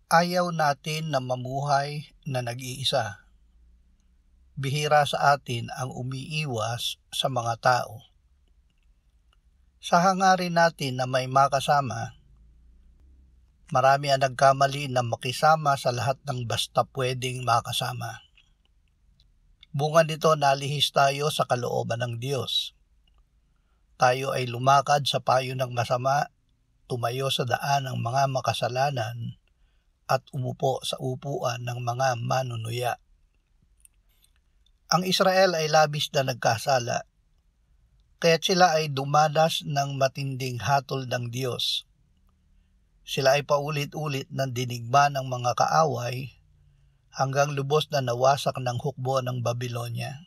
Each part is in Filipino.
Ayaw natin na mamuhay na nag-iisa. Bihira sa atin ang umiiwas sa mga tao. Sa hangarin natin na may makasama, marami ang nagkamali na makisama sa lahat ng basta pwedeng makasama. Bunga nito, nalihis tayo sa kalooban ng Diyos. Tayo ay lumakad sa payo ng masama, tumayo sa daan ng mga makasalanan, at umupo sa upuan ng mga manunuya. Ang Israel ay labis na nagkasala, kaya't sila ay dumanas ng matinding hatol ng Diyos. Sila ay paulit-ulit ng dinigma ng mga kaaway hanggang lubos na nawasak ng hukbo ng Babylonia.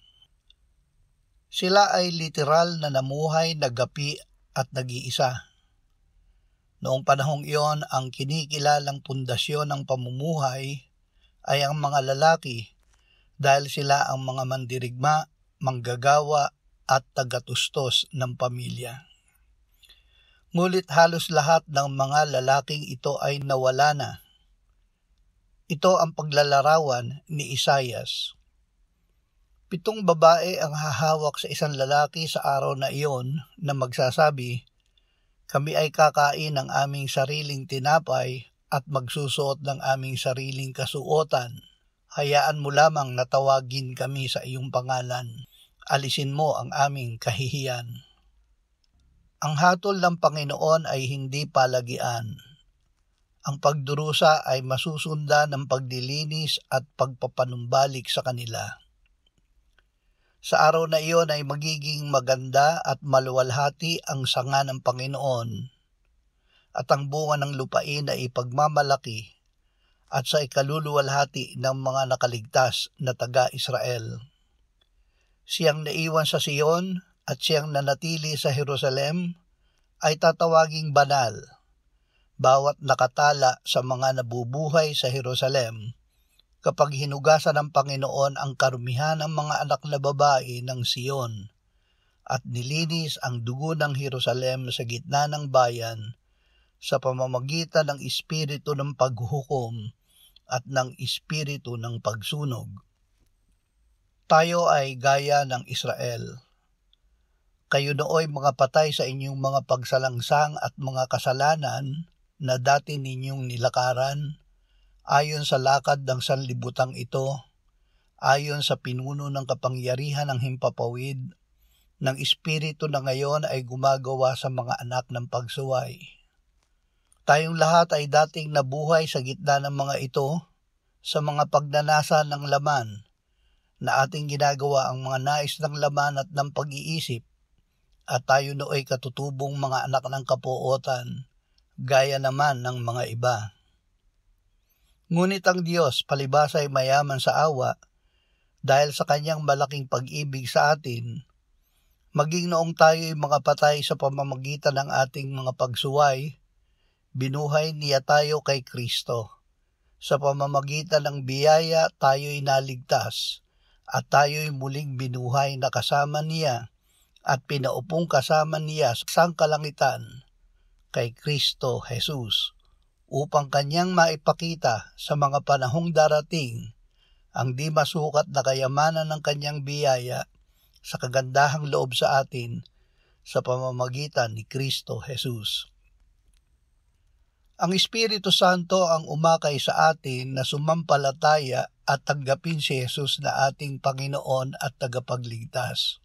Sila ay literal na namuhay, nagapi at nag-iisa. Noong panahong iyon, ang kinikilalang pundasyon ng pamumuhay ay ang mga lalaki dahil sila ang mga mandirigma, manggagawa at tagatustos ng pamilya. Ngunit halos lahat ng mga lalaking ito ay nawala na. Ito ang paglalarawan ni Isaias. 7 babae ang hahawak sa isang lalaki sa araw na iyon na magsasabi, "Kami ay kakain ng aming sariling tinapay at magsusuot ng aming sariling kasuotan. Hayaan mo lamang na tawagin kami sa iyong pangalan. Alisin mo ang aming kahihiyan." Ang hatol ng Panginoon ay hindi palagian. Ang pagdurusa ay masusunda ng paglilinis at pagpapanumbalik sa kanila. Sa araw na iyon ay magiging maganda at maluwalhati ang sanga ng Panginoon, at ang bunga ng lupain ay ipagmamalaki at sa ikaluluwalhati ng mga nakaligtas na taga-Israel. Siyang naiwan sa Sion at siyang nanatili sa Jerusalem ay tatawaging banal. Bawat nakatala sa mga nabubuhay sa Jerusalem, kapag hinugasan ng Panginoon ang karumihan ng mga anak na babae ng Sion at nilinis ang dugo ng Jerusalem sa gitna ng bayan sa pamamagitan ng espiritu ng paghuhukom at ng espiritu ng pagsunog. Tayo ay gaya ng Israel. Kayo nooy mga patay sa inyong mga pagsalangsang at mga kasalanan na dati ninyong nilakaran, ayon sa lakad ng sanlibutang ito, ayon sa pinuno ng kapangyarihan ng himpapawid, ng espiritu na ngayon ay gumagawa sa mga anak ng pagsuway. Tayong lahat ay dating nabuhay sa gitna ng mga ito, sa mga pagnanasa ng laman, na ating ginagawa ang mga nais ng laman at ng pag-iisip, at tayo nooy katutubong mga anak ng kapuotan, gaya naman ng mga iba. Ngunit ang Diyos palibhasa ay mayaman sa awa dahil sa kanyang malaking pag-ibig sa atin, maging noong tayo'y mga patay sa pamamagitan ng ating mga pagsuway, binuhay niya tayo kay Kristo. Sa pamamagitan ng biyaya tayo'y naligtas at tayo'y muling binuhay na kasama niya at pinaupong kasama niya sa sangkalangitan kay Kristo Jesus, upang kanyang maipakita sa mga panahong darating ang di masukat na kayamanan ng kanyang biyaya sa kagandahang loob sa atin sa pamamagitan ni Kristo Jesus. Ang Espiritu Santo ang umakay sa atin na sumampalataya at tanggapin si Jesus na ating Panginoon at tagapagligtas.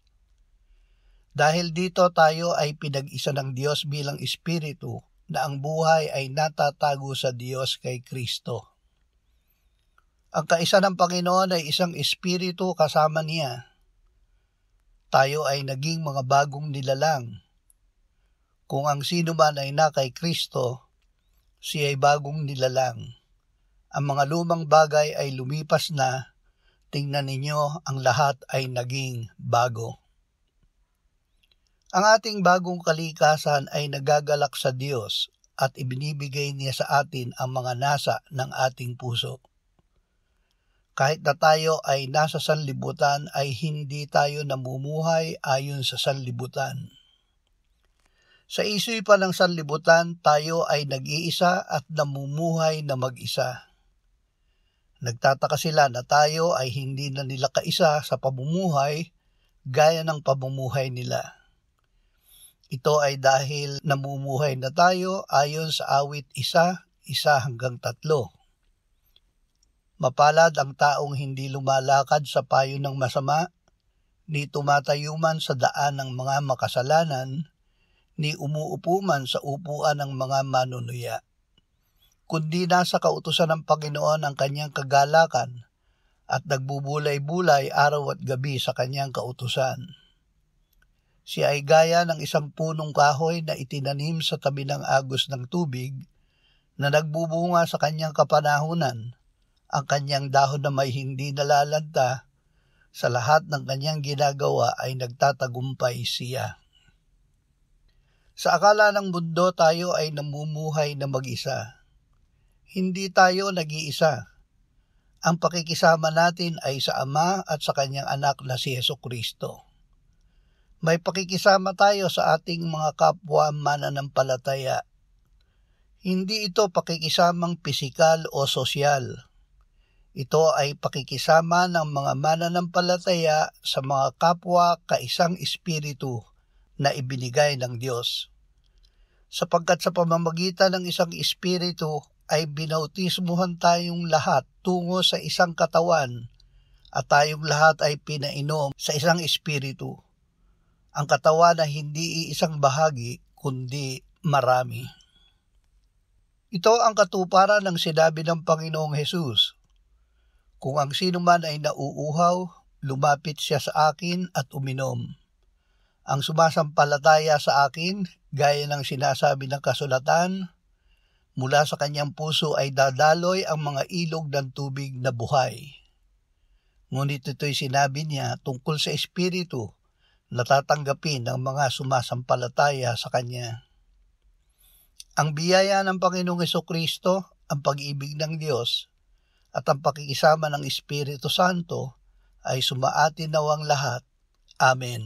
Dahil dito tayo ay pinag-isa ng Diyos bilang Espiritu, na ang buhay ay natatago sa Diyos kay Kristo. Ang kaisa ng Panginoon ay isang espiritu kasama niya. Tayo ay naging mga bagong nilalang. Kung ang sino man ay na kay Kristo, siya ay bagong nilalang. Ang mga lumang bagay ay lumipas na, tingnan ninyo, ang lahat ay naging bago. Ang ating bagong kalikasan ay nagagalak sa Diyos at ibinibigay niya sa atin ang mga nasa ng ating puso. Kahit na tayo ay nasa sanlibutan ay hindi tayo namumuhay ayon sa sanlibutan. Sa isoy pa ng sanlibutan, tayo ay nag-iisa at namumuhay na mag-isa. Nagtataka sila na tayo ay hindi na nila kaisa sa pamumuhay gaya ng pamumuhay nila. Ito ay dahil namumuhay na tayo ayon sa awit 1:1-3. Mapalad ang taong hindi lumalakad sa payo ng masama, ni tumatayo man sa daan ng mga makasalanan, ni umuupo man sa upuan ng mga manunuya. Kundi nasa kautusan ng Panginoon ang kanyang kagalakan at nagbubulay-bulay araw at gabi sa kanyang kautusan. Siya ay gaya ng isang punong kahoy na itinanim sa tabi ng agos ng tubig na nagbubunga sa kanyang kapanahunan. Ang kanyang dahon na may hindi nalalanta, sa lahat ng kanyang ginagawa ay nagtatagumpay siya. Sa akala ng mundo tayo ay namumuhay na mag-isa. Hindi tayo nag-iisa. Ang pakikisama natin ay sa Ama at sa kanyang anak na si Jesucristo. May pakikisama tayo sa ating mga kapwa mananampalataya. Hindi ito pakikisamang pisikal o sosyal. Ito ay pakikisama ng mga mananampalataya sa mga kapwa kaisang espiritu na ibinigay ng Diyos. Sapagkat sa pamamagitan ng isang espiritu ay binautismuhan tayong lahat tungo sa isang katawan at tayong lahat ay pinainom sa isang espiritu. Ang katawan na hindi iisang bahagi kundi marami. Ito ang katuparan ng sinabi ng Panginoong Hesus. Kung ang sino man ay nauuhaw, lumapit siya sa akin at uminom. Ang sumasampalataya sa akin, gaya ng sinasabi ng kasulatan, mula sa kanyang puso ay dadaloy ang mga ilog ng tubig na buhay. Ngunit ito'y sinabi niya tungkol sa espiritu na tatanggapin ng mga sumasampalataya sa kanya. Ang biyaya ng Panginoong Jesucristo, ang pag-ibig ng Diyos, at ang pakikisama ng Espiritu Santo ay sumaatin nawang lahat. Amen.